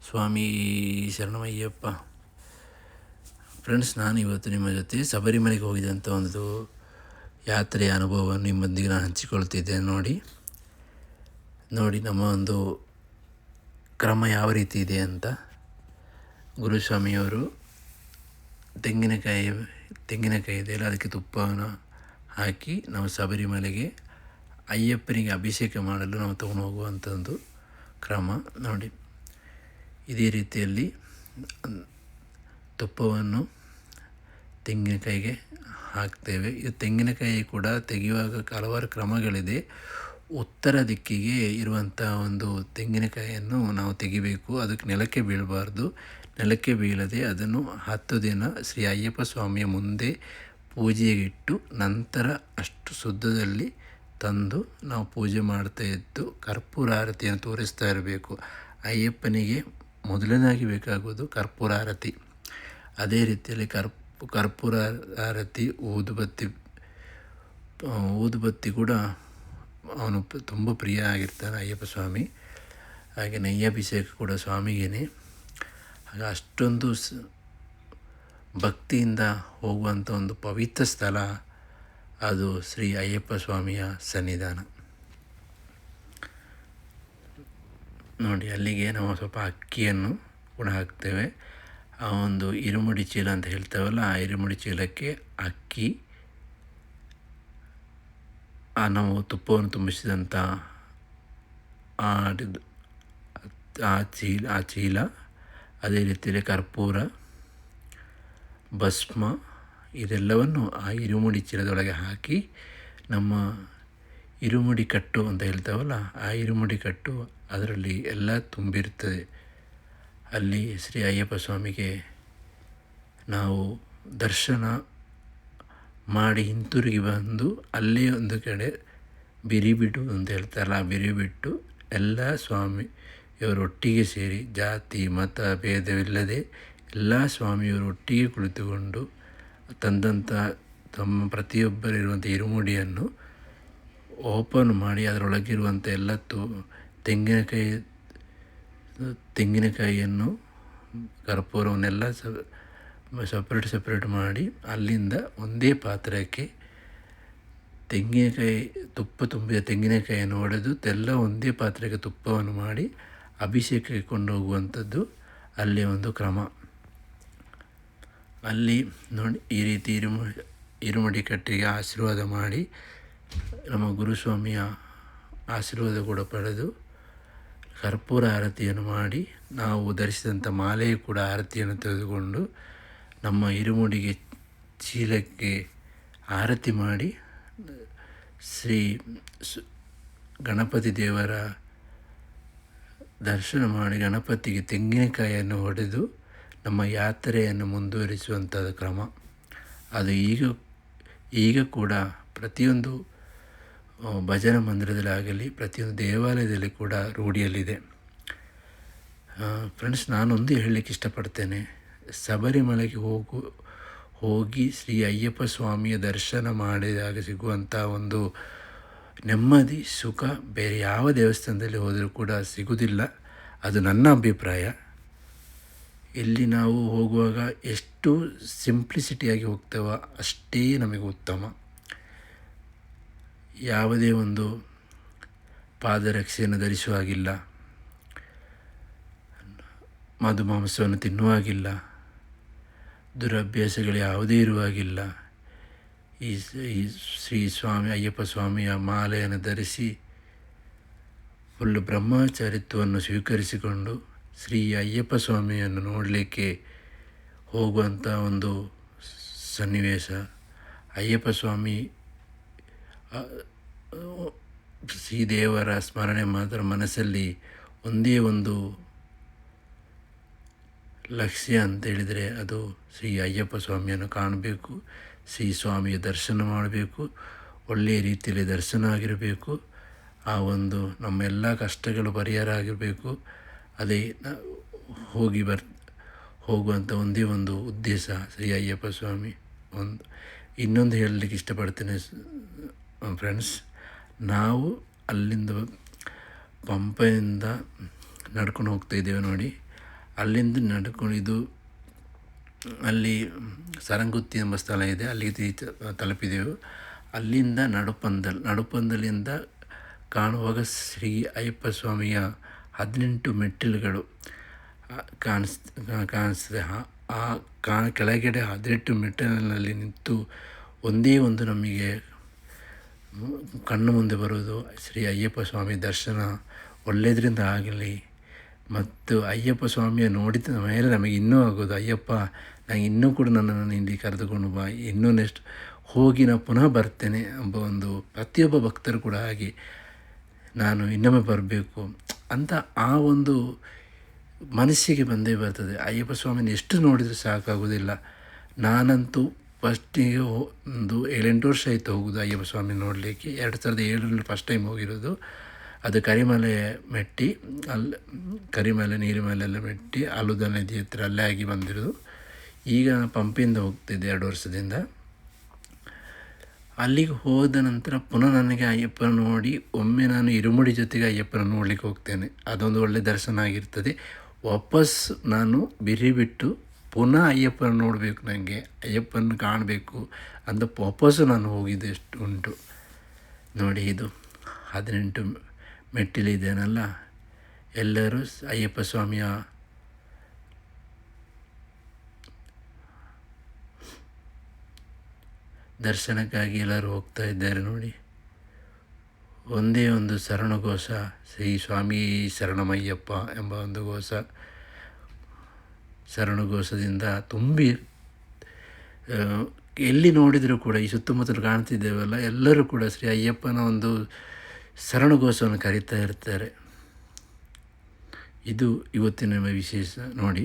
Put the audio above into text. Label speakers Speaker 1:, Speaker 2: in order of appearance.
Speaker 1: ಸ್ವಾಮಿ ಶರಣಮಯ್ಯಪ್ಪ. ಫ್ರೆಂಡ್ಸ್, ನಾನು ಇವತ್ತು ನಿಮ್ಮ ಜೊತೆ ಶಬರಿಮಲೆಗೆ ಹೋಗಿದಂಥ ಒಂದು ಯಾತ್ರೆಯ ಅನುಭವವನ್ನು ನಿಮ್ಮೊಂದಿಗೆ ನಾನು ಹಂಚಿಕೊಳ್ತಿದ್ದೇನೆ. ನೋಡಿ ನಮ್ಮ ಒಂದು ಕ್ರಮ ಯಾವ ರೀತಿ ಇದೆ ಅಂತ. ಗುರುಸ್ವಾಮಿಯವರು ತೆಂಗಿನಕಾಯಿ ಇದೆಯಲ್ಲ, ಅದಕ್ಕೆ ತುಪ್ಪವನ್ನು ಹಾಕಿ ನಾವು ಶಬರಿಮಲೆಗೆ ಅಯ್ಯಪ್ಪನಿಗೆ ಅಭಿಷೇಕ ಮಾಡಲು ನಾವು ತಗೊಂಡು ಹೋಗುವಂಥ ಒಂದು ಕ್ರಮ. ನೋಡಿ, ಇದೇ ರೀತಿಯಲ್ಲಿ ತುಪ್ಪವನ್ನು ತೆಂಗಿನಕಾಯಿಗೆ ಹಾಕ್ತೇವೆ. ಇದು ತೆಂಗಿನಕಾಯಿ ಕೂಡ ತೆಗೆಯುವಾಗ ಹಲವಾರು ಕ್ರಮಗಳಿದೆ. ಉತ್ತರ ದಿಕ್ಕಿಗೆ ಇರುವಂಥ ಒಂದು ತೆಂಗಿನಕಾಯಿಯನ್ನು ನಾವು ತೆಗಿಬೇಕು. ಅದಕ್ಕೆ ನೆಲಕ್ಕೆ ಬೀಳಬಾರ್ದು. ನೆಲಕ್ಕೆ ಬೀಳದೆ ಅದನ್ನು 10 ದಿನ ಶ್ರೀ ಅಯ್ಯಪ್ಪ ಸ್ವಾಮಿಯ ಮುಂದೆ ಪೂಜೆಗಿಟ್ಟು ನಂತರ ಅಷ್ಟು ಶುದ್ಧದಲ್ಲಿ ತಂದು ನಾವು ಪೂಜೆ ಮಾಡ್ತಾ ಇದ್ದು ಕರ್ಪೂರ ಆರತಿಯನ್ನು ತೋರಿಸ್ತಾ ಇರಬೇಕು. ಅಯ್ಯಪ್ಪನಿಗೆ ಮೊದಲನೇದಾಗಿ ಬೇಕಾಗುವುದು ಕರ್ಪೂರ ಆರತಿ. ಅದೇ ರೀತಿಯಲ್ಲಿ ಕರ್ಪೂರ ಆರತಿ, ಊದುಬತ್ತಿ ಕೂಡ ಅವನು ತುಂಬ ಪ್ರಿಯ ಆಗಿರ್ತಾನೆ ಅಯ್ಯಪ್ಪ ಸ್ವಾಮಿ. ಹಾಗೆ ನೈಯಾಭಿಷೇಕ ಕೂಡ ಸ್ವಾಮಿಗೇನೆ. ಆಗ ಅಷ್ಟೊಂದು ಭಕ್ತಿಯಿಂದ ಹೋಗುವಂಥ ಒಂದು ಪವಿತ್ರ ಸ್ಥಳ ಅದು ಶ್ರೀ ಅಯ್ಯಪ್ಪ ಸ್ವಾಮಿಯ ಸನ್ನಿಧಾನ. ನೋಡಿ, ಅಲ್ಲಿಗೆ ನಾವು ಸ್ವಲ್ಪ ಅಕ್ಕಿಯನ್ನು ಕೂಡ ಹಾಕ್ತೇವೆ. ಆ ಒಂದು ಇರುಮುಡಿ ಚೀಲ ಅಂತ ಹೇಳ್ತೇವಲ್ಲ, ಆ ಇರುಮುಡಿ ಚೀಲಕ್ಕೆ ಅಕ್ಕಿ, ನಾವು ತುಪ್ಪವನ್ನು ತುಂಬಿಸಿದಂಥ ಆ ಚೀಲ, ಅದೇ ರೀತಿಯಲ್ಲಿ ಕರ್ಪೂರ, ಭಸ್ಮ ಇದೆಲ್ಲವನ್ನು ಆ ಇರುಮುಡಿ ಚೀಲದೊಳಗೆ ಹಾಕಿ ನಮ್ಮ ಇರುಮುಡಿ ಕಟ್ಟು ಅಂತ ಹೇಳ್ತೇವಲ್ಲ, ಆ ಇರುಮುಡಿ ಕಟ್ಟು ಅದರಲ್ಲಿ ಎಲ್ಲ ತುಂಬಿರ್ತದೆ. ಅಲ್ಲಿ ಶ್ರೀ ಅಯ್ಯಪ್ಪ ಸ್ವಾಮಿಗೆ ನಾವು ದರ್ಶನ ಮಾಡಿ ಹಿಂತಿರುಗಿ ಬಂದು ಅಲ್ಲೇ ಒಂದು ಕಡೆ ಬಿರಿಬಿಟ್ಟು ಅಂತ ಹೇಳ್ತಾರಲ್ಲ, ಆ ಬಿರಿಬಿಟ್ಟು ಎಲ್ಲ ಸ್ವಾಮಿಯವರು ಒಟ್ಟಿಗೆ ಸೇರಿ ಜಾತಿ ಮತ ಭೇದವಿಲ್ಲದೆ ಎಲ್ಲ ಸ್ವಾಮಿಯವರು ಒಟ್ಟಿಗೆ ಕುಳಿತುಕೊಂಡು ತಂದಂಥ ತಮ್ಮ ಪ್ರತಿಯೊಬ್ಬರಿರುವಂಥ ಇರುಮುಡಿಯನ್ನು ಓಪನ್ ಮಾಡಿ ಅದರೊಳಗಿರುವಂಥ ಎಲ್ಲ ತೆಂಗಿನಕಾಯಿಯನ್ನು ಕರ್ಪೂರವನ್ನೆಲ್ಲ ಸಪ್ರೇಟ್ ಮಾಡಿ ಅಲ್ಲಿಂದ ಒಂದೇ ಪಾತ್ರಕ್ಕೆ ತುಪ್ಪ ತುಂಬಿದ ತೆಂಗಿನಕಾಯಿಯನ್ನು ಒಡೆದು ಎಲ್ಲ ಒಂದೇ ಪಾತ್ರಕ್ಕೆ ತುಪ್ಪವನ್ನು ಮಾಡಿ ಅಭಿಷೇಕಕ್ಕೆ ಕೊಂಡು ಹೋಗುವಂಥದ್ದು ಅಲ್ಲಿ ಒಂದು ಕ್ರಮ. ಅಲ್ಲಿ ನೋಡಿ, ಈ ರೀತಿ ಇರುಮುಡಿ ಕಟ್ಟಿಗೆ ಆಶೀರ್ವಾದ ಮಾಡಿ ನಮ್ಮ ಗುರುಸ್ವಾಮಿಯ ಆಶೀರ್ವಾದ ಕೂಡ ಪಡೆದು ಕರ್ಪೂರ ಆರತಿಯನ್ನು ಮಾಡಿ ನಾವು ಧರಿಸಿದಂಥ ಮಾಲೆಯು ಕೂಡ ಆರತಿಯನ್ನು ತೆಗೆದುಕೊಂಡು ನಮ್ಮ ಇರುಮುಡಿಗೆ ಚೀಲಕ್ಕೆ ಆರತಿ ಮಾಡಿ ಶ್ರೀ ಗಣಪತಿ ದೇವರ ದರ್ಶನ ಮಾಡಿ ಗಣಪತಿಗೆ ತೆಂಗಿನಕಾಯಿಯನ್ನು ಹೊಡೆದು ನಮ್ಮ ಯಾತ್ರೆಯನ್ನು ಮುಂದುವರಿಸುವಂಥದ್ದು ಕ್ರಮ. ಅದು ಈಗ ಕೂಡ ಪ್ರತಿಯೊಂದು ಭಜನಾ ಮಂದಿರದಲ್ಲಿ ಆಗಲಿ ಪ್ರತಿಯೊಂದು ದೇವಾಲಯದಲ್ಲಿ ಕೂಡ ರೂಢಿಯಲ್ಲಿದೆ. ಫ್ರೆಂಡ್ಸ್, ನಾನೊಂದು ಹೇಳಲಿಕ್ಕೆ ಇಷ್ಟಪಡ್ತೇನೆ. ಶಬರಿಮಲೆಗೆ ಹೋಗಿ ಶ್ರೀ ಅಯ್ಯಪ್ಪ ಸ್ವಾಮಿಯ ದರ್ಶನ ಮಾಡಿದಾಗ ಸಿಗುವಂಥ ಒಂದು ನೆಮ್ಮದಿ, ಸುಖ ಬೇರೆ ಯಾವ ದೇವಸ್ಥಾನದಲ್ಲಿ ಹೋದರೂ ಕೂಡ ಸಿಗುವುದಿಲ್ಲ. ಅದು ನನ್ನ ಅಭಿಪ್ರಾಯ. ಇಲ್ಲಿ ನಾವು ಹೋಗುವಾಗ ಎಷ್ಟು ಸಿಂಪ್ಲಿಸಿಟಿಯಾಗಿ ಹೋಗ್ತೇವೋ ಅಷ್ಟೇ ನಮಗೆ ಉತ್ತಮ. ಯಾವುದೇ ಒಂದು ಪಾದರಕ್ಷೆಯನ್ನು ಧರಿಸುವಾಗಿಲ್ಲ, ಮಧುಮಾಂಸವನ್ನು ತಿನ್ನುವಾಗಿಲ್ಲ, ದುರಭ್ಯಾಸಗಳು ಯಾವುದೇ ಇರುವಾಗಿಲ್ಲ. ಈ ಶ್ರೀ ಸ್ವಾಮಿ ಅಯ್ಯಪ್ಪ ಸ್ವಾಮಿಯ ಮಾಲೆಯನ್ನು ಧರಿಸಿ ಫುಲ್ ಬ್ರಹ್ಮಚಾರಿತ್ವವನ್ನು ಸ್ವೀಕರಿಸಿಕೊಂಡು ಶ್ರೀ ಅಯ್ಯಪ್ಪ ಸ್ವಾಮಿಯನ್ನು ನೋಡಲಿಕ್ಕೆ ಹೋಗುವಂಥ ಒಂದು ಸನ್ನಿವೇಶ. ಅಯ್ಯಪ್ಪ ಸ್ವಾಮಿ ಶ್ರೀದೇವರ ಸ್ಮರಣೆ ಮಾತ್ರ ಮನಸ್ಸಲ್ಲಿ ಒಂದೇ ಒಂದು ಲಕ್ಷ್ಯ ಅಂತೇಳಿದರೆ ಅದು ಶ್ರೀ ಅಯ್ಯಪ್ಪ ಸ್ವಾಮಿಯನ್ನು ಕಾಣಬೇಕು, ಶ್ರೀ ಸ್ವಾಮಿಯ ದರ್ಶನ ಮಾಡಬೇಕು, ಒಳ್ಳೆಯ ರೀತಿಯಲ್ಲಿ ದರ್ಶನ ಆಗಿರಬೇಕು, ಆ ಒಂದು ನಮ್ಮೆಲ್ಲ ಕಷ್ಟಗಳು ಪರಿಹಾರ ಆಗಿರಬೇಕು. ಅದೇ ಹೋಗುವಂಥ ಒಂದೇ ಒಂದು ಉದ್ದೇಶ ಶ್ರೀ ಅಯ್ಯಪ್ಪ ಸ್ವಾಮಿ. ಇನ್ನೊಂದು ಹೇಳಲಿಕ್ಕೆ ಇಷ್ಟಪಡ್ತೇನೆ ಫ್ರೆಂಡ್ಸ್, ನಾವು ಅಲ್ಲಿಂದ ಪಂಪೆಯಿಂದ ನಡ್ಕೊಂಡು ಹೋಗ್ತಾಯಿದ್ದೇವೆ ನೋಡಿ. ಅಲ್ಲಿಂದ ನಡ್ಕೊಂಡಿದ್ದು ಅಲ್ಲಿ ಸರಂಗುತ್ತಿ ಎಂಬ ಸ್ಥಳ ಇದೆ, ಅಲ್ಲಿಗೆ ತಲುಪಿದೆವು. ಅಲ್ಲಿಂದ ನಡುಪಂದಲಿಂದ ಕಾಣುವಾಗ ಶ್ರೀ ಅಯ್ಯಪ್ಪ ಸ್ವಾಮಿಯ 18 ಮೆಟ್ಟಿಲುಗಳು ಕಾಣಿಸ್ತದೆ. ಕೆಳಗಡೆ 18 ಮೆಟ್ಟಿಲಿನಲ್ಲಿ ನಿಂತು ಒಂದೇ ಒಂದು ನಮಗೆ ಕಣ್ಣು ಮುಂದೆ ಬರುವುದು ಶ್ರೀ ಅಯ್ಯಪ್ಪ ಸ್ವಾಮಿ ದರ್ಶನ ಒಳ್ಳೆಯದರಿಂದ ಆಗಲಿ. ಮತ್ತು ಅಯ್ಯಪ್ಪ ಸ್ವಾಮಿಯ ನೋಡಿದ ಮೇಲೆ ನಮಗೆ ಇನ್ನೂ ಆಗೋದು, ಅಯ್ಯಪ್ಪ ನನಗೆ ಇನ್ನೂ ಕೂಡ ನನ್ನನ್ನು ಇಲ್ಲಿ ಕರೆದುಕೊಂಡು ಬಾ, ಇನ್ನೂ ನೆಕ್ಸ್ಟ್ ಹೋಗಿ ನಾನು ಪುನಃ ಬರ್ತೇನೆ ಎಂಬ ಒಂದು ಪ್ರತಿಯೊಬ್ಬ ಭಕ್ತರು ಕೂಡ ಹಾಗೆ ನಾನು ಇನ್ನೊಮ್ಮೆ ಬರಬೇಕು ಅಂತ ಆ ಒಂದು ಮನಸ್ಸಿಗೆ ಬಂದೇ ಬರ್ತದೆ. ಅಯ್ಯಪ್ಪ ಸ್ವಾಮಿನ ಎಷ್ಟು ನೋಡಿದರೂ ಸಾಕಾಗೋದಿಲ್ಲ. ನಾನಂತೂ ಫಸ್ಟಿಗೆ ಒಂದು 7-8 ವರ್ಷ ಆಯಿತು ಹೋಗೋದು ಅಯ್ಯಪ್ಪ ಸ್ವಾಮಿ ನೋಡಲಿಕ್ಕೆ. 2007 ಫಸ್ಟ್ ಟೈಮ್ ಹೋಗಿರೋದು. ಅದು ಕರಿಮಲೆ ಮೆಟ್ಟಿ, ಕರಿಮಲೆ ನೀರಿಮಲೆ ಎಲ್ಲ ಮೆಟ್ಟಿ ಆಲುದ ನದಿ ಹತ್ರ ಅಲ್ಲೇ ಆಗಿ ಬಂದಿರೋದು. ಈಗ ಪಂಪಿಂದ ಹೋಗ್ತಿದ್ದೆ 2 ವರ್ಷದಿಂದ. ಅಲ್ಲಿಗೆ ಹೋದ ನಂತರ ಪುನಃ ನನಗೆ ಅಯ್ಯಪ್ಪನ ನೋಡಿ ಒಮ್ಮೆ ನಾನು ಇರುಮುಡಿ ಜೊತೆಗೆ ಅಯ್ಯಪ್ಪನ ನೋಡಲಿಕ್ಕೆ ಹೋಗ್ತೇನೆ. ಅದೊಂದು ಒಳ್ಳೆಯ ದರ್ಶನ ಆಗಿರ್ತದೆ. ವಾಪಸ್ ನಾನು ಬಿರಿ ಬಿಟ್ಟು ಪುನಃ ಅಯ್ಯಪ್ಪನ ನೋಡಬೇಕು, ನನಗೆ ಅಯ್ಯಪ್ಪನ ಕಾಣಬೇಕು ಅಂತ ವಾಪಸ್ಸು ನಾನು ಹೋಗಿದ್ದು ಎಷ್ಟು ಉಂಟು ನೋಡಿ. ಇದು 18 ಮೆಟ್ಟಿಲಿದ್ದೇನಲ್ಲ, ಎಲ್ಲರೂ ಅಯ್ಯಪ್ಪ ಸ್ವಾಮಿಯ ದರ್ಶನಕ್ಕಾಗಿ ಎಲ್ಲರೂ ಹೋಗ್ತಾ ಇದ್ದಾರೆ ನೋಡಿ. ಒಂದೇ ಒಂದು ಶರಣಘೋಷ, ಶ್ರೀ ಸ್ವಾಮಿ ಶರಣಮಯ್ಯಪ್ಪ ಎಂಬ ಒಂದು ಶರಣಘೋಷದಿಂದ ತುಂಬಿ ಎಲ್ಲಿ ನೋಡಿದರೂ ಕೂಡ ಈ ಸುತ್ತಮುತ್ತಲು ಕಾಣ್ತಿದ್ದೇವಲ್ಲ, ಎಲ್ಲರೂ ಕೂಡ ಶ್ರೀ ಅಯ್ಯಪ್ಪನ ಒಂದು ಶರಣಘೋಷವನ್ನು ಕರೀತಾ ಇರ್ತಾರೆ. ಇದು ಇವತ್ತಿನ ವಿಶೇಷ ನೋಡಿ.